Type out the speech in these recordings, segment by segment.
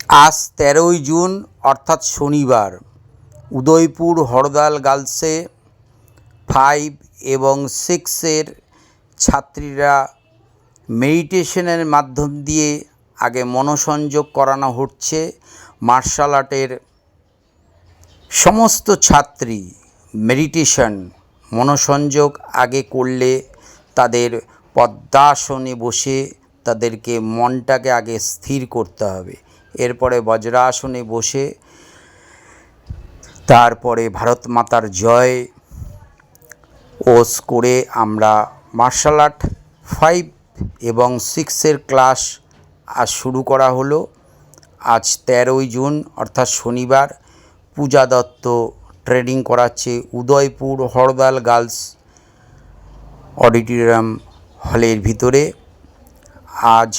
আজ 13ই জুন অর্থাৎ শনিবার উদয়পুর হরদাল গার্লসে 5 এবং 6-এর ছাত্রীরা মেডিটেশনের মাধ্যম দিয়ে আগে মনোসংযোগ করানো হচ্ছে। মার্শাল আর্টের সমস্ত ছাত্রী মেডিটেশন মনোসংযোগ আগে করলে তাদের পদ্মাসনে বসে তাদেরকে মনটাকে আগে স্থির করতে হবে। এরপরে বজ্রাসনে বসে তারপরে ভারত মাতার জয় ওস করে আমরা মার্শাল আর্ট 5 এবং 6-এর ক্লাস আজ শুরু করা হলো। আজ 13ই জুন অর্থাৎ শনিবার পূজা দত্ত ট্রেনিং করাচ্ছে উদয়পুর হরদাল গার্লস অডিটোরিয়াম হলের ভিতরে। আজ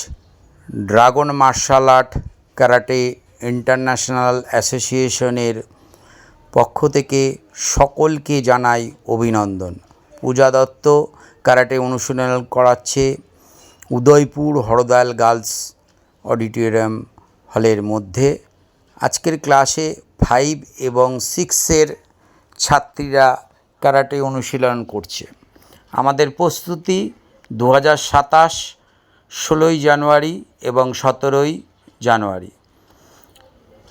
dragon martial art karate international অ্যাসোসিয়েশনের পক্ষ থেকে সকলকে জানাই অভিনন্দন। পূজা দত্ত ক্যারাটে অনুশীলন করাচ্ছে উদয়পুর হরদাল গার্লস অডিটোরিয়াম হলের মধ্যে। আজকের ক্লাসে 5 এবং 6-এর ছাত্রীরা ক্যারাটে অনুশীলন করছে। আমাদের প্রস্তুতি 2027 16ই জানুয়ারি এবং 17ই জানুয়ারি।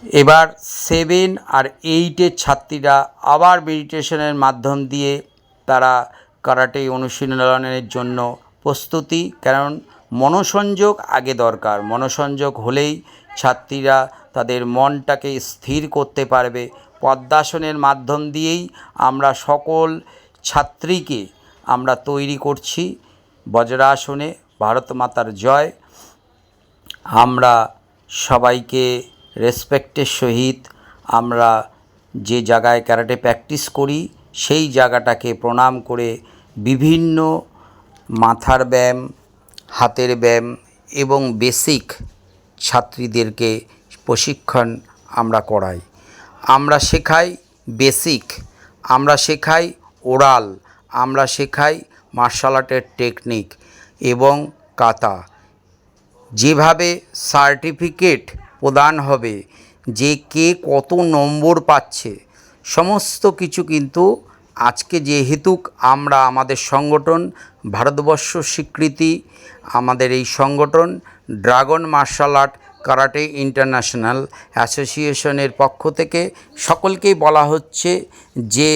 এবার 7 আর 8-এর ছাত্রীরা আবার মেডিটেশনের মাধ্যম দিয়ে তারা ক্যারাটে অনুশীলনের জন্য প্রস্তুতি, কারণ মনোসংযোগ আগে দরকার। মনোসংযোগ হলেই ছাত্রীরা তাদের মনটাকে স্থির করতে পারবে। পদ্মাসনের মাধ্যম দিয়েই আমরা সকল ছাত্রীকে আমরা তৈরি করছি বজ্রাসনে। ভারত মাতার জয়। আমরা সবাইকে রেসপেক্টের সহিত আমরা যে জায়গায় ক্যারাটে প্র্যাকটিস করি সেই জায়গাটাকে প্রণাম করে বিভিন্ন মাথার ব্যায়াম, হাতের ব্যায়াম এবং বেসিক ছাত্রীদেরকে প্রশিক্ষণ আমরা করাই। আমরা শেখাই বেসিক, আমরা শেখাই ওরাল, আমরা শেখাই মার্শাল আর্টের টেকনিক এবং কাতা। যেভাবে সার্টিফিকেট প্রদান হবে, যে কে কত নম্বর পাচ্ছে, সমস্ত কিছু কিন্তু আজকে যেহেতু আমরা আমাদের সংগঠন ভারতবর্ষ স্বীকৃতি, আমাদের এই সংগঠন dragon martial art karate international অ্যাসোসিয়েশনের পক্ষ থেকে সকলকেই বলা হচ্ছে যে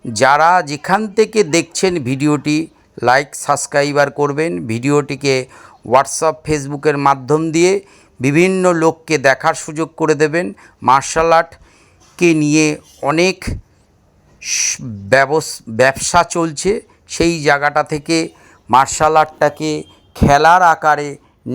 যারা যেখান থেকে দেখছেন ভিডিওটি লাইক সাবস্ক্রাইবার করবেন, ভিডিওটিকে হোয়াটসঅ্যাপ ফেসবুকের মাধ্যম দিয়ে বিভিন্ন লোককে দেখার সুযোগ করে দেবেন। মার্শাল আর্টকে নিয়ে অনেক ব্যবসা চলছে, সেই জায়গাটা থেকে মার্শাল আর্টটাকে খেলার আকারে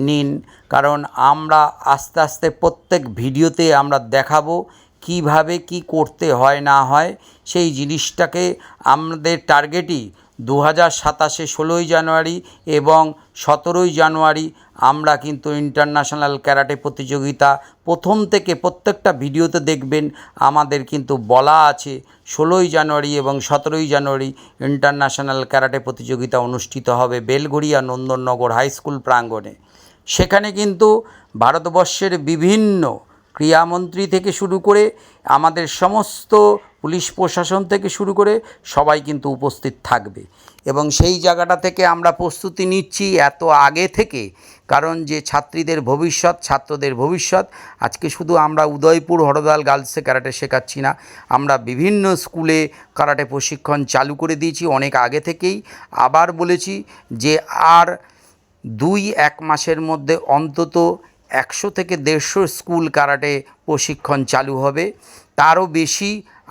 নিন, কারণ আমরা আস্তে আস্তে প্রত্যেক ভিডিওতে আমরা দেখাবো কিভাবে কি করতে হয় না হয়। সেই জিনিসটাকে আমাদের টার্গেটই 2027 16ই জানুয়ারি এবং 17ই জানুয়ারি আমরা কিন্তু ইন্টারন্যাশনাল ক্যারাটে প্রতিযোগিতা প্রথম থেকে প্রত্যেকটা ভিডিওতে দেখবেন আমাদের কিন্তু বলা আছে 16ই জানুয়ারি এবং 17ই জানুয়ারি ইন্টারন্যাশনাল ক্যারাটে প্রতিযোগিতা অনুষ্ঠিত হবে বেলঘড়িয়া নন্দননগর হাই স্কুল প্রাঙ্গণে। সেখানে কিন্তু ভারতবর্ষের বিভিন্ন ক্রীড়ামন্ত্রী থেকে শুরু করে আমাদের সমস্ত পুলিশ প্রশাসন থেকে শুরু করে সবাই কিন্তু উপস্থিত থাকবে এবং সেই জায়গাটা থেকে আমরা প্রস্তুতি নিচ্ছি এত আগে থেকে, কারণ যে ছাত্রীদের ভবিষ্যৎ, ছাত্রদের ভবিষ্যৎ। আজকে শুধু আমরা উদয়পুর হরদাল গার্লসে ক্যারাটে শেখাচ্ছি না, আমরা বিভিন্ন স্কুলে ক্যারাটে প্রশিক্ষণ চালু করে দিয়েছি অনেক আগে থেকেই। আবার বলেছি যে আর 2-1 মাসের মধ্যে অন্তত 100 থেকে 150 স্কুল ক্যারাটে প্রশিক্ষণ চালু হবে। তারও বেশি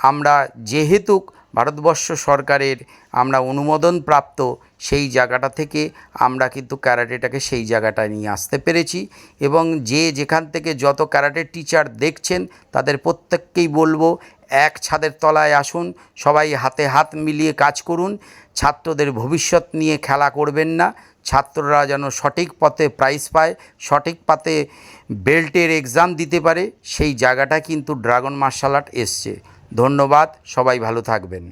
আমরা যেহেতু ভারতবর্ষ সরকারের আমরা অনুমোদন প্রাপ্ত, সেই জায়গাটা থেকে আমরা কিন্তু ক্যারাটেটাকে সেই জায়গাটায় নিয়ে আসতে পেরেছি। এবং যে যেখান থেকে যত ক্যারাটে টিচার দেখছেন তাদের প্রত্যেককেই বলবো এক ছাদের তলায় আসুন, সবাই হাতে হাত মিলিয়ে কাজ করুন। ছাত্রদের ভবিষ্যৎ নিয়ে খেলা করবেন না, ছাত্ররা যেন সঠিক পথে প্রাইজ পায়, সঠিক পথে বেল্টের এক্সাম দিতে পারে, সেই জায়গাটা কিন্তু ড্রাগন মার্শাল আর্ট এসছে। ধন্যবাদ, সবাই ভালো থাকবেন।